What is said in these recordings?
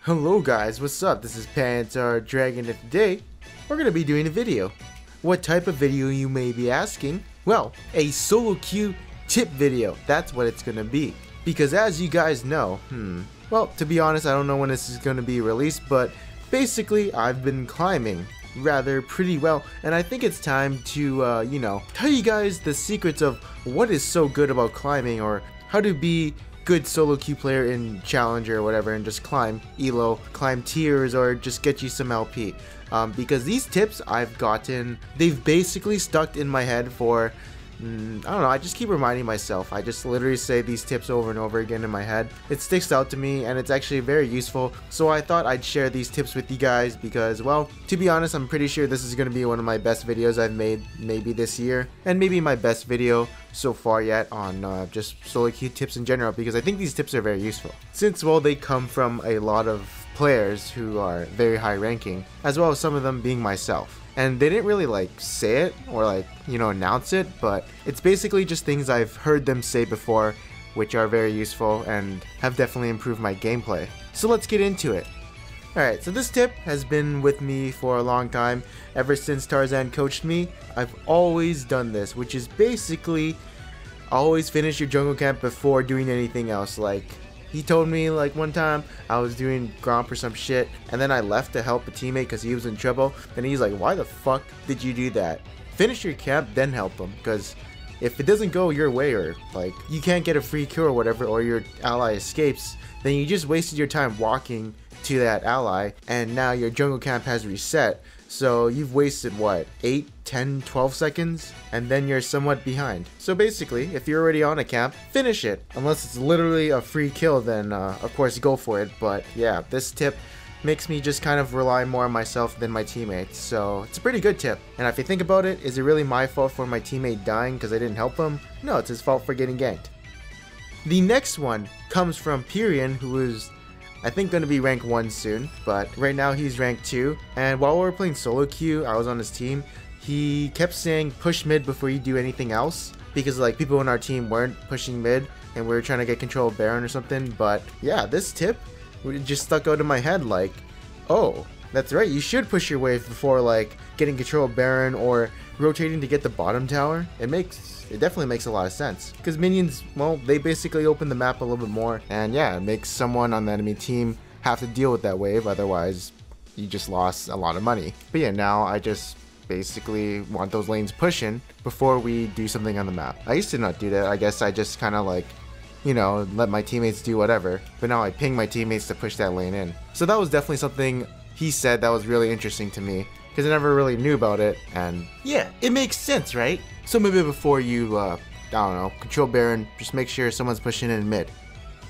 Hello guys, what's up? This is Pantar Dragon, and today we're going to be doing a video. What type of video, you may be asking? Well, a solo queue tip video, that's what it's going to be. Because as you guys know, well, to be honest, I don't know when this is going to be released, but basically I've been climbing rather pretty well, and I think it's time to, tell you guys the secrets of what is so good about climbing, or how to be good solo queue player in Challenger or whatever, and just climb elo, climb tiers, or just get you some LP. Because these tips I've gotten, they've basically stuck in my head for, I don't know, I just keep reminding myself. I just literally say these tips over and over again in my head. It sticks out to me and it's actually very useful, so I thought I'd share these tips with you guys because, well, to be honest, I'm pretty sure this is going to be one of my best videos I've made maybe this year, and maybe my best video so far yet on just solo queue tips in general, because I think these tips are very useful. Since, well, they come from a lot of players who are very high ranking, as well as some of them being myself. And they didn't really say it or announce it, but it's basically just things I've heard them say before, which are very useful and have definitely improved my gameplay. So let's get into it. Alright, so this tip has been with me for a long time. Ever since Tarzan coached me, I've always done this, which is basically always finish your jungle camp before doing anything else. He told me one time I was doing Gromp or some shit, and then I left to help a teammate because he was in trouble, and he's like, why the fuck did you do that? Finish your camp, then help him, because if it doesn't go your way, or you can't get a free kill or whatever, or your ally escapes, then you just wasted your time walking to that ally, and now your jungle camp has reset. So you've wasted what, 8, 10, 12 seconds, and then you're somewhat behind. So basically, if you're already on a camp, finish it. Unless it's literally a free kill, then of course go for it. But yeah, this tip makes me just kind of rely more on myself than my teammates. So it's a pretty good tip. And if you think about it, is it really my fault for my teammate dying because I didn't help him? No, it's his fault for getting ganked. The next one comes from Pyrian, who is, I think, going to be rank 1 soon, but right now he's rank 2, and while we were playing solo queue, I was on his team, he kept saying push mid before you do anything else, because people in our team weren't pushing mid, and we were trying to get control of Baron or something. But yeah, this tip just stuck out in my head, oh, that's right, you should push your wave before getting control of Baron or rotating to get the bottom tower. It definitely makes a lot of sense, because minions, well, they basically open the map a little bit more, and yeah, it makes someone on the enemy team have to deal with that wave, otherwise you just lost a lot of money. But yeah, now I just basically want those lanes pushing before we do something on the map. I used to not do that. I guess I just kind of let my teammates do whatever, but now I ping my teammates to push that lane in. So that was definitely something he said that was really interesting to me, because I never really knew about it, and yeah, it makes sense, right? So maybe before you, I don't know, control Baron, just make sure someone's pushing in mid.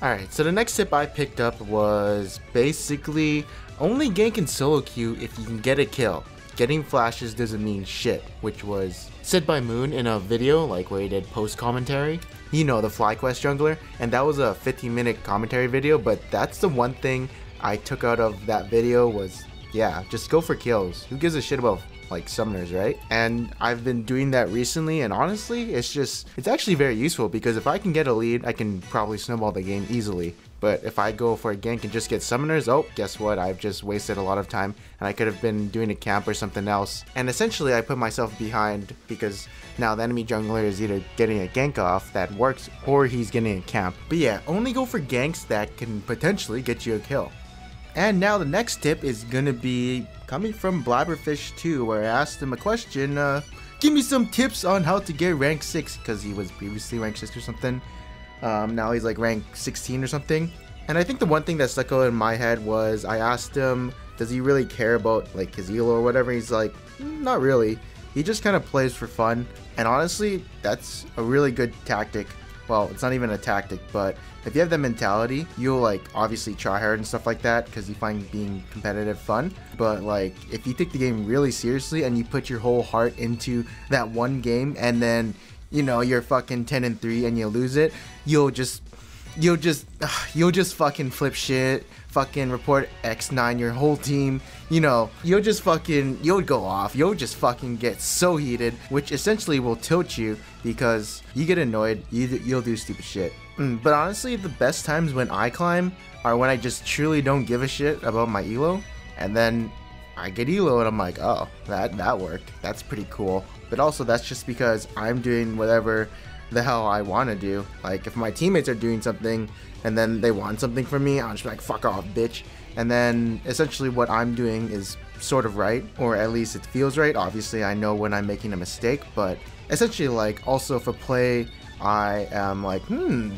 Alright, so the next tip I picked up was basically only gank in solo queue if you can get a kill. Getting flashes doesn't mean shit, which was said by Moon in a video where he did post commentary. You know, the FlyQuest jungler, and that was a 15-minute commentary video, but that's the one thing I took out of that video was, yeah, just go for kills. Who gives a shit about summoners, right? And I've been doing that recently, and honestly, it's actually very useful, because if I can get a lead, I can probably snowball the game easily. But if I go for a gank and just get summoners, oh, guess what? I've just wasted a lot of time, and I could have been doing a camp or something else. And essentially, I put myself behind, because now the enemy jungler is either getting a gank off that works, or he's getting a camp. But yeah, only go for ganks that can potentially get you a kill. And now the next tip is gonna be coming from Blabberfish2, where I asked him a question, give me some tips on how to get rank 6, because he was previously rank 6 or something. Now he's rank 16 or something. And I think the one thing that stuck out in my head was, I asked him, does he really care about his elo or whatever? He's like, not really. He just kind of plays for fun. And honestly, that's a really good tactic. Well, it's not even a tactic, but if you have that mentality, you'll obviously try hard and stuff like that, because you find being competitive fun. But if you take the game really seriously and you put your whole heart into that one game, and then you're fucking 10-3 and you lose it, you'll just you'll just fucking flip shit, fucking report X9 your whole team, you know, you'll go off, you'll just fucking get so heated, which essentially will tilt you because you get annoyed, you'll do stupid shit. But honestly, the best times when I climb are when I just truly don't give a shit about my elo, and then I get elo and I'm like, oh, that worked, that's pretty cool. But also that's just because I'm doing whatever the hell I want to do. Like if my teammates are doing something and then they want something from me, I'll just be like, fuck off, bitch. And then essentially what I'm doing is sort of right, or at least it feels right. Obviously I know when I'm making a mistake, but essentially like also if a play I am like,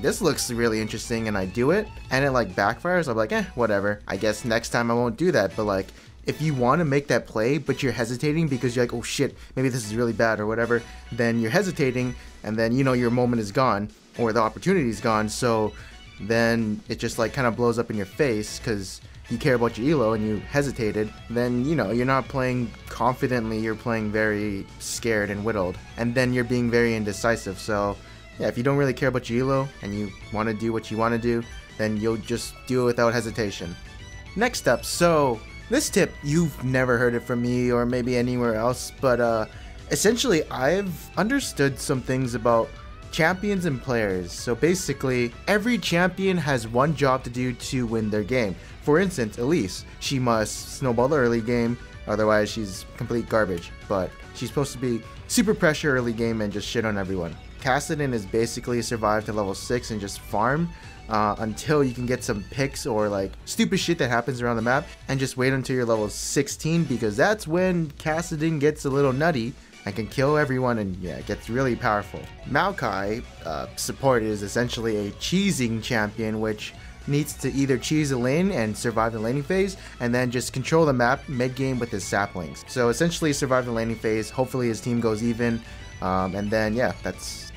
this looks really interesting, and I do it and it like backfires, I'm like, whatever, I guess next time I won't do that. But like if you want to make that play but you're hesitating because you're like, oh shit, maybe this is really bad or whatever, then you're hesitating, and then you know your moment is gone or the opportunity is gone. So then it just like kind of blows up in your face because you care about your elo and you hesitated. Then you know you're not playing confidently, you're playing very scared and whittled, and then you're being very indecisive. So yeah, if you don't really care about your elo and you want to do what you want to do, then you'll just do it without hesitation. Next up, so this tip, you've never heard it from me or maybe anywhere else, but essentially I've understood some things about champions and players. So basically every champion has one job to do to win their game. For instance, Elise, she must snowball the early game, otherwise she's complete garbage, but she's supposed to be super pressure early game and just shit on everyone. Kassadin is basically survive to level 6 and just farm until you can get some picks or like stupid shit that happens around the map, and just wait until you're level 16, because that's when Kassadin gets a little nutty and can kill everyone, and yeah, it gets really powerful. Maokai, support, is essentially a cheesing champion, which needs to either cheese a lane and survive the laning phase, and then just control the map mid-game with his saplings. So essentially survive the laning phase, hopefully his team goes even, and then yeah, that's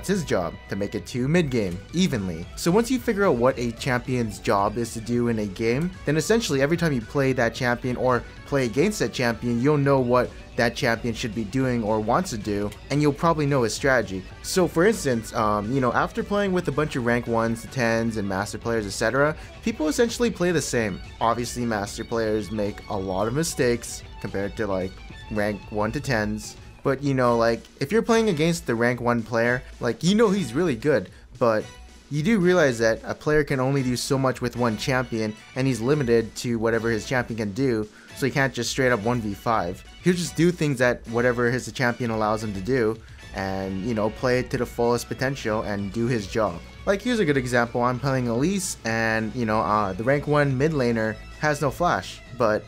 his job, to make it to mid-game evenly. So once you figure out what a champion's job is to do in a game, then essentially every time you play that champion or play against that champion, you'll know what that champion should be doing or wants to do, and you'll probably know his strategy. So for instance, you know, after playing with a bunch of rank 1s to 10s and master players, etc., people essentially play the same. Obviously master players make a lot of mistakes compared to like rank 1 to 10s, but you know, like if you're playing against the rank 1 player, like you know he's really good, but you do realize that a player can only do so much with one champion, and he's limited to whatever his champion can do, so he can't just straight up 1v5. He'll just do things that whatever his champion allows him to do, and you know, play it to the fullest potential and do his job. Like here's a good example, I'm playing Elise, and you know, the rank 1 mid laner has no flash, but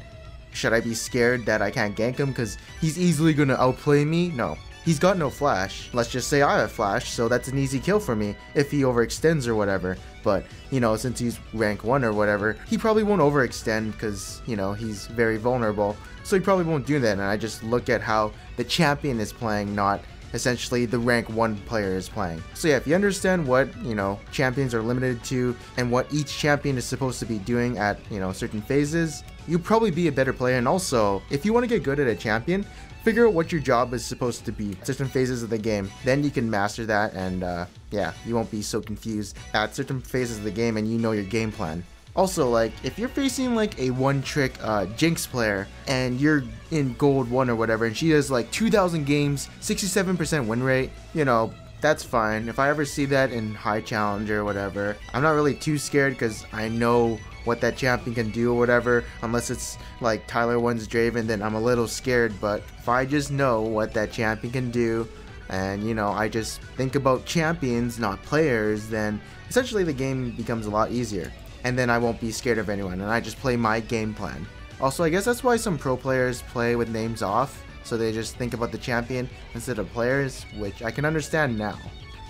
should I be scared that I can't gank him because he's easily gonna outplay me? No. He's got no flash. Let's just say I have flash, so that's an easy kill for me if he overextends or whatever. But, you know, since he's rank 1 or whatever, he probably won't overextend because, you know, he's very vulnerable. So he probably won't do that, and I just look at how the champion is playing, not essentially the rank 1 player is playing. So yeah, if you understand what, you know, champions are limited to and what each champion is supposed to be doing at, you know, certain phases, you'll probably be a better player. And also, if you want to get good at a champion, figure out what your job is supposed to be at certain phases of the game. Then you can master that, and yeah, you won't be so confused at certain phases of the game, and you know your game plan. Also, like, if you're facing like a one-trick Jinx player and you're in gold 1 or whatever, and she does like 2,000 games, 67% win rate, you know, that's fine. If I ever see that in high challenge or whatever, I'm not really too scared because I know what that champion can do or whatever. Unless it's like Tyler 1's Draven, then I'm a little scared. But if I just know what that champion can do, and you know, I just think about champions, not players, then essentially the game becomes a lot easier. And then I won't be scared of anyone, and I just play my game plan. Also, I guess that's why some pro players play with names off, so they just think about the champion instead of players, which I can understand now.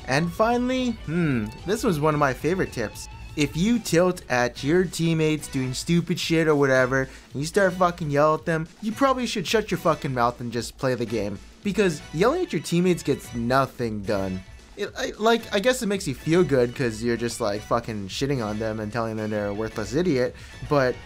And finally, this was one of my favorite tips. If you tilt at your teammates doing stupid shit or whatever, and you start fucking yell at them, you probably should shut your fucking mouth and just play the game. Because yelling at your teammates gets nothing done. I guess it makes you feel good because you're just like fucking shitting on them and telling them they're a worthless idiot, but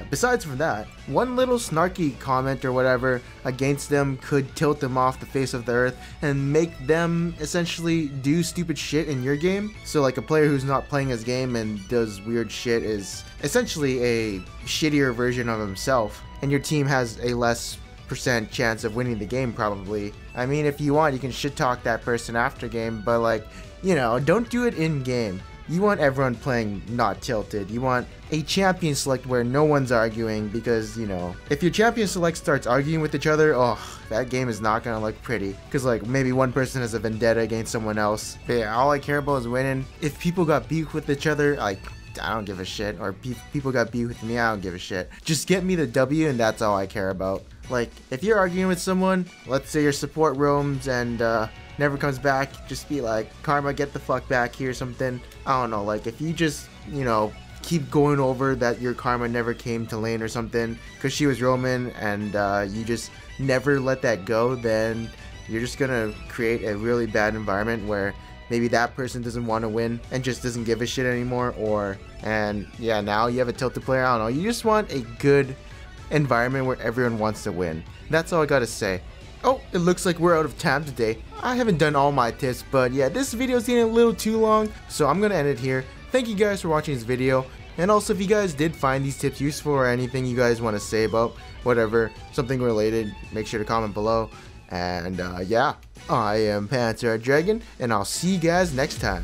besides from that, one little snarky comment or whatever against them could tilt them off the face of the earth and make them essentially do stupid shit in your game. So like a player who's not playing his game and does weird shit is essentially a shittier version of himself, and your team has a less % chance of winning the game probably. I mean, if you want, you can shit talk that person after game, but like, you know, don't do it in game. You want everyone playing not tilted. You want a champion select where no one's arguing, because, you know, if your champion select starts arguing with each other, oh, that game is not gonna look pretty. Because, like, maybe one person has a vendetta against someone else. But yeah, all I care about is winning. If people got beef with each other, like, I don't give a shit. Or people got beef with me, I don't give a shit. Just get me the W and that's all I care about. Like, if you're arguing with someone, let's say your support roams and, never comes back, just be like, Karma, get the fuck back here or something. I don't know, like if you just, you know, keep going over that your Karma never came to lane or something because she was roaming, and you just never let that go, then you're just gonna create a really bad environment where maybe that person doesn't want to win and just doesn't give a shit anymore, and yeah, now you have a tilted player. I don't know, you just want a good environment where everyone wants to win. That's all I gotta say. Oh, it looks like we're out of time today. I haven't done all my tips, but yeah, this video is getting a little too long, so I'm gonna end it here. Thank you guys for watching this video, and also if you guys did find these tips useful or anything you guys want to say about whatever, something related, make sure to comment below. And yeah, I am Panther Dragon, and I'll see you guys next time.